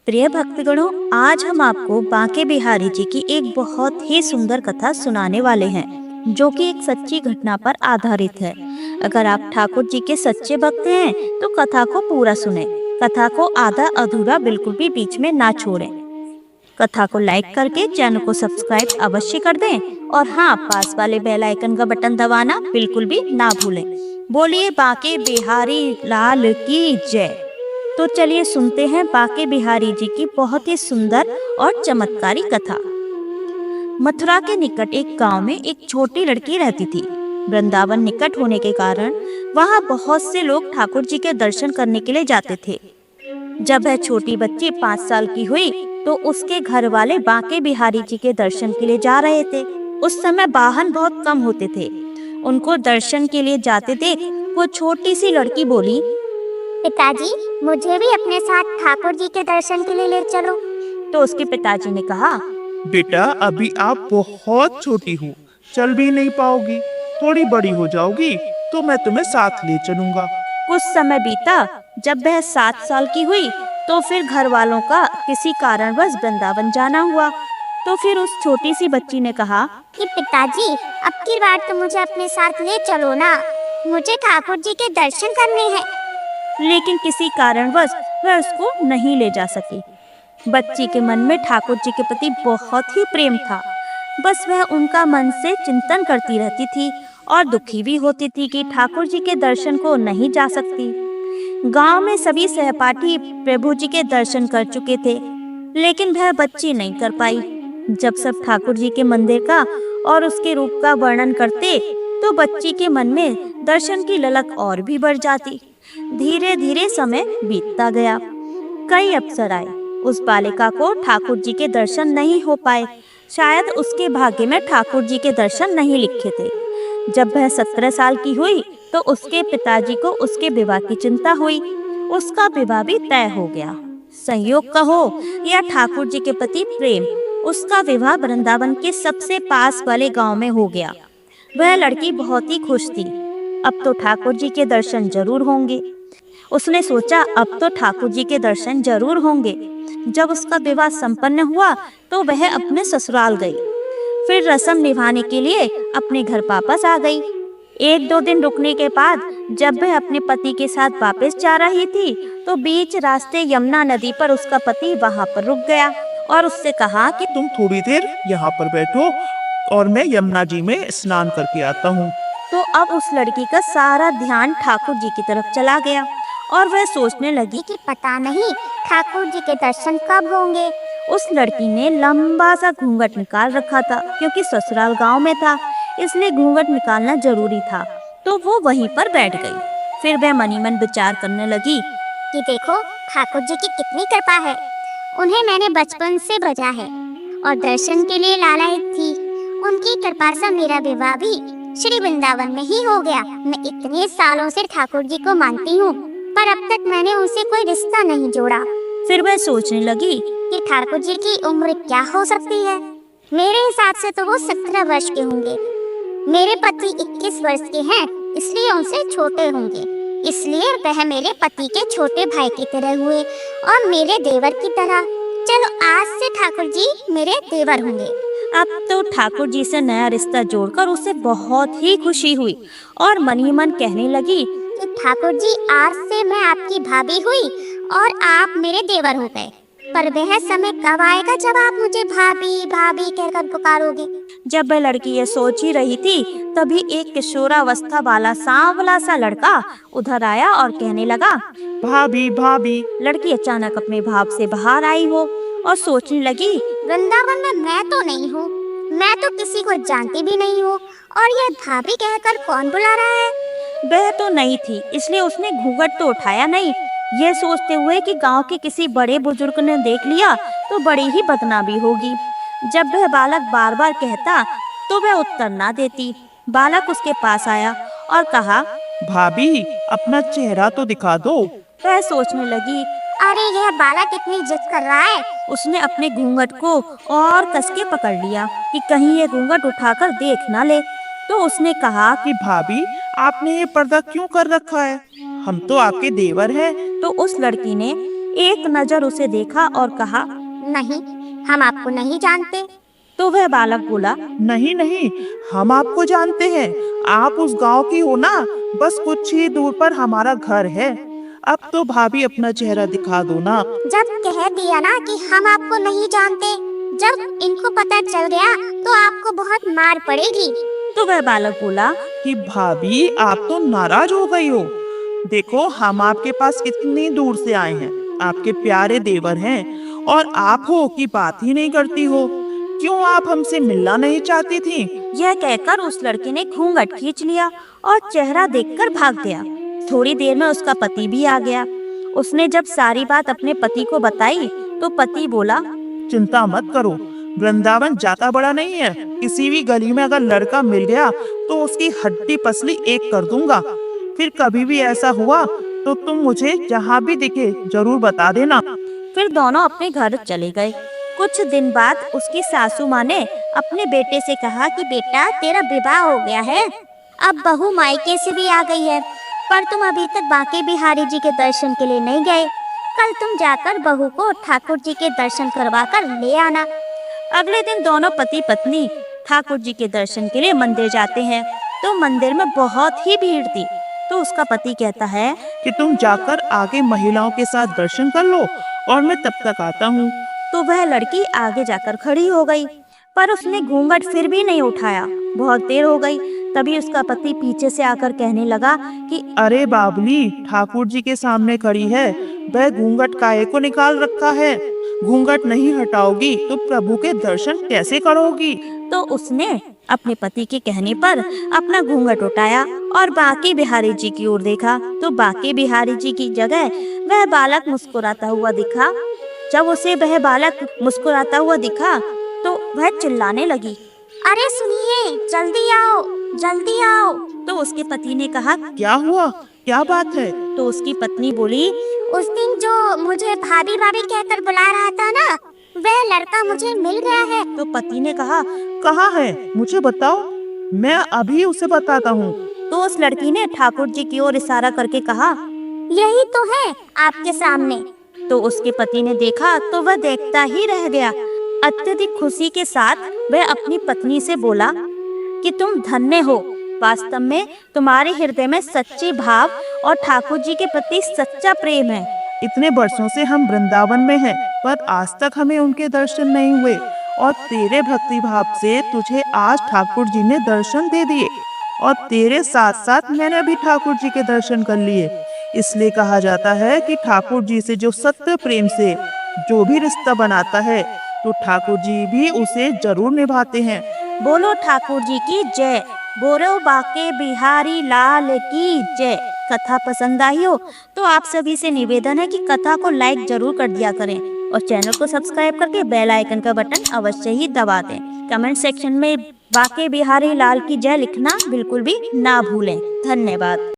प्रिय भक्तगणों, आज हम आपको बांके बिहारी जी की एक बहुत ही सुंदर कथा सुनाने वाले हैं, जो कि एक सच्ची घटना पर आधारित है। अगर आप ठाकुर जी के सच्चे भक्त हैं, तो कथा को पूरा सुने। कथा को आधा अधूरा बिल्कुल भी बीच में ना छोड़ें। कथा को लाइक करके चैनल को सब्सक्राइब अवश्य कर दें और हाँ, पास वाले बेल आइकन का बटन दबाना बिल्कुल भी ना भूलें। बोलिए बांके बिहारी लाल की जय। तो चलिए सुनते हैं बांके बिहारी जी की बहुत ही सुंदर और चमत्कारी कथा। मथुरा के निकट एक गांव में एक छोटी लड़की रहती थी। वृंदावन निकट होने के कारण वहां बहुत से लोग ठाकुर जी के दर्शन करने के लिए जाते थे। जब वह छोटी बच्ची 5 साल की हुई, तो उसके घर वाले बांके बिहारी जी के दर्शन के लिए जा रहे थे। उस समय वाहन बहुत कम होते थे। उनको दर्शन के लिए जाते देख वो छोटी सी लड़की बोली, पिताजी, मुझे भी अपने साथ ठाकुर जी के दर्शन के लिए ले चलो। तो उसके पिताजी ने कहा, बेटा अभी आप बहुत छोटी हो, चल भी नहीं पाओगी। थोड़ी बड़ी हो जाओगी तो मैं तुम्हें साथ ले चलूंगा। कुछ समय बीता। जब वह 7 साल की हुई, तो फिर घर वालों का किसी कारणवश वृंदावन जाना हुआ। तो फिर उस छोटी सी बच्ची ने कहा कि पिताजी, अब की बार तो मुझे अपने साथ ले चलो ना, मुझे ठाकुर जी के दर्शन करने हैं। लेकिन किसी कारणवश वह उसको नहीं ले जा सकी। बच्ची के मन में ठाकुर जी के प्रति बहुत ही प्रेम था। बस वह उनका मन से चिंतन करती रहती थी और दुखी भी होती थी कि ठाकुर जी के दर्शन को नहीं जा सकती। गांव में सभी सहपाठी प्रभु जी के दर्शन कर चुके थे, लेकिन वह बच्ची नहीं कर पाई। जब सब ठाकुर जी के मंदिर का और उसके रूप का वर्णन करते, तो बच्ची के मन में दर्शन की ललक और भी बढ़ जाती। धीरे धीरे समय बीतता गया। कई अवसर आए, उस बालिका को ठाकुर जी के दर्शन नहीं हो पाए। शायद उसके भाग्य में ठाकुर जी के दर्शन नहीं लिखे थे। जब वह 17 साल की हुई, तो उसके पिताजी को उसके विवाह की चिंता हुई। उसका विवाह भी तय हो गया। संयोग कहो या ठाकुर जी के प्रति प्रेम, उसका विवाह वृंदावन के सबसे पास वाले गांव में हो गया। वह लड़की बहुत ही खुश थी। अब तो ठाकुर जी के दर्शन जरूर होंगे। उसने सोचा, अब तो ठाकुर जी के दर्शन जरूर होंगे। जब उसका विवाह संपन्न हुआ, तो वह अपने ससुराल गई। फिर रस्म निभाने के लिए अपने घर वापस आ गई। 1-2 दिन रुकने के बाद जब वह अपने पति के साथ वापस जा रही थी, तो बीच रास्ते यमुना नदी पर उसका पति वहां पर रुक गया और उससे कहा कि तुम थोड़ी देर यहाँ पर बैठो और मैं यमुना जी में स्नान करके आता हूँ। तो अब उस लड़की का सारा ध्यान ठाकुर जी की तरफ चला गया और वह सोचने लगी कि पता नहीं ठाकुर जी के दर्शन कब होंगे। उस लड़की ने लंबा सा घूंघट निकाल रखा था, क्योंकि ससुराल गांव में था, इसलिए घूंघट निकालना जरूरी था। तो वो वहीं पर बैठ गई। फिर वह मनी मन विचार करने लगी कि देखो, ठाकुर जी की कितनी कृपा है। उन्हें मैंने बचपन से भजा है और दर्शन के लिए लालायित थी। उनकी कृपा से मेरा विवाह भी श्री वृंदावन में ही हो गया। मैं इतने सालों से ठाकुर जी को मानती हूँ, पर अब तक मैंने उनसे कोई रिश्ता नहीं जोड़ा। फिर वह सोचने लगी कि ठाकुर जी की उम्र क्या हो सकती है। मेरे हिसाब से तो वो 17 वर्ष के होंगे। मेरे पति 21 वर्ष के हैं, इसलिए उनसे छोटे होंगे। इसलिए वह मेरे पति के छोटे भाई की तरह हुए और मेरे देवर की तरह। चलो, आज से ठाकुर जी मेरे देवर होंगे। अब तो ठाकुर जी से नया रिश्ता जोड़कर उसे बहुत ही खुशी हुई और मन ही मन कहने लगी कि ठाकुर जी, आज से मैं आपकी भाभी हुई और आप मेरे देवर हो गए। पर वह समय कब आएगा जब आप मुझे भाभी भाभी कहकर पुकारोगे। जब वह लड़की ये सोच ही रही थी, तभी एक किशोरावस्था वाला सांवला सा लड़का उधर आया और कहने लगा, भाभी भाभी। लड़की अचानक अपने भाव से बाहर आई हो और सोचने लगी, वृंदावन में मैं तो नहीं हूँ, मैं तो किसी को जानती भी नहीं हूँ, और यह भाभी कहकर कौन बुला रहा है। वह तो नहीं थी, इसलिए उसने घूंघट तो उठाया नहीं, यह सोचते हुए कि गांव के किसी बड़े बुजुर्ग ने देख लिया तो बड़ी ही बदनामी होगी। जब वह बालक बार बार कहता, तो वह उत्तर ना देती। बालक उसके पास आया और कहा, भाभी, अपना चेहरा तो दिखा दो। वह सोचने लगी, अरे यह बालक इतनी जिद कर रहा है। उसने अपने घूंघट को और कस के पकड़ लिया कि कहीं ये घूंघट उठाकर देख ना ले। तो उसने कहा कि भाभी, आपने ये पर्दा क्यों कर रखा है? हम तो आपके देवर हैं। तो उस लड़की ने एक नजर उसे देखा और कहा, नहीं, हम आपको नहीं जानते। तो वह बालक बोला, नहीं नहीं, हम आपको जानते हैं। आप उस गांव की हो ना, बस कुछ ही दूर पर हमारा घर है। अब तो भाभी अपना चेहरा दिखा दो ना। जब कह दिया ना कि हम आपको नहीं जानते, जब इनको पता चल गया तो आपको बहुत मार पड़ेगी। तो वह बालक बोला, कि भाभी आप तो नाराज हो गई हो। देखो हम आपके पास कितनी दूर से आए हैं, आपके प्यारे देवर हैं, और आप हो कि बात ही नहीं करती हो। क्यों आप हमसे मिलना नहीं चाहती थी? यह कहकर उस लड़के ने घूंघट खींच लिया और चेहरा देखकर भाग गया। थोड़ी देर में उसका पति भी आ गया। उसने जब सारी बात अपने पति को बताई तो पति बोला, चिंता मत करो, वृंदावन जाता बड़ा नहीं है। किसी भी गली में अगर लड़का मिल गया तो उसकी हड्डी पसली एक कर दूंगा। फिर कभी भी ऐसा हुआ तो तुम मुझे जहाँ भी दिखे जरूर बता देना। फिर दोनों अपने घर चले गए। कुछ दिन बाद उसकी सासू माँ ने अपने बेटे से कहा कि बेटा, तेरा विवाह हो गया है, अब बहू मायके से भी आ गई है, पर तुम अभी तक बांके बिहारी जी के दर्शन के लिए नहीं गए। कल तुम जाकर बहू को ठाकुर जी के दर्शन करवा कर ले आना। अगले दिन दोनों पति पत्नी ठाकुर जी के दर्शन के लिए मंदिर जाते हैं। तो मंदिर में बहुत ही भीड़ थी। तो उसका पति कहता है कि तुम जाकर आगे महिलाओं के साथ दर्शन कर लो और मैं तब तक आता हूँ। तो वह लड़की आगे जाकर खड़ी हो गई, पर उसने घूंघट फिर भी नहीं उठाया। बहुत देर हो गई। तभी उसका पति पीछे से आकर कहने लगा कि अरे बाबली, ठाकुर जी के सामने खड़ी है, वह घूंघट काहे को निकाल रखा है? घूंघट नहीं हटाओगी तो प्रभु के दर्शन कैसे करोगी? तो उसने अपने पति के कहने पर अपना घूंघट उठाया और बांके बिहारी जी की ओर देखा। तो बांके बिहारी जी की जगह वह बालक मुस्कुराता हुआ दिखा। जब उसे वह बालक मुस्कुराता हुआ दिखा तो वह चिल्लाने लगी, अरे सुनिए, जल्दी आओ, जल्दी आओ। तो उसके पति ने कहा, क्या हुआ, क्या बात है? तो उसकी पत्नी बोली, उस दिन जो मुझे भाभी भाभी कहकर बुला रहा था ना, वह लड़का मुझे मिल गया है। तो पति ने कहा, कहाँ है, मुझे बताओ, मैं अभी उसे बताता हूँ। तो उस लड़की ने ठाकुर जी की ओर इशारा करके कहा, यही तो है आपके सामने। तो उसके पति ने देखा तो वह देखता ही रह गया। अत्यधिक खुशी के साथ वह अपनी पत्नी से बोला कि तुम धन्य हो, वास्तव में तुम्हारे हृदय में सच्ची भाव और ठाकुर जी के प्रति सच्चा प्रेम है। इतने वर्षों से हम वृंदावन में हैं, पर आज तक हमें उनके दर्शन नहीं हुए, और तेरे भक्ति भाव से तुझे आज ठाकुर जी ने दर्शन दे दिए, और तेरे साथ साथ मैंने भी ठाकुर जी के दर्शन कर लिए। इसलिए कहा जाता है कि ठाकुर जी से जो सत्य प्रेम से जो भी रिश्ता बनाता है, तो ठाकुर जी भी उसे जरूर निभाते हैं। बोलो ठाकुर जी की जय, बोलो बांके बिहारी लाल की जय। कथा पसंद आई हो तो आप सभी से निवेदन है कि कथा को लाइक जरूर कर दिया करें और चैनल को सब्सक्राइब करके बेल आइकन का बटन अवश्य ही दबा दें। कमेंट सेक्शन में बांके बिहारी लाल की जय लिखना बिल्कुल भी ना भूलें। धन्यवाद।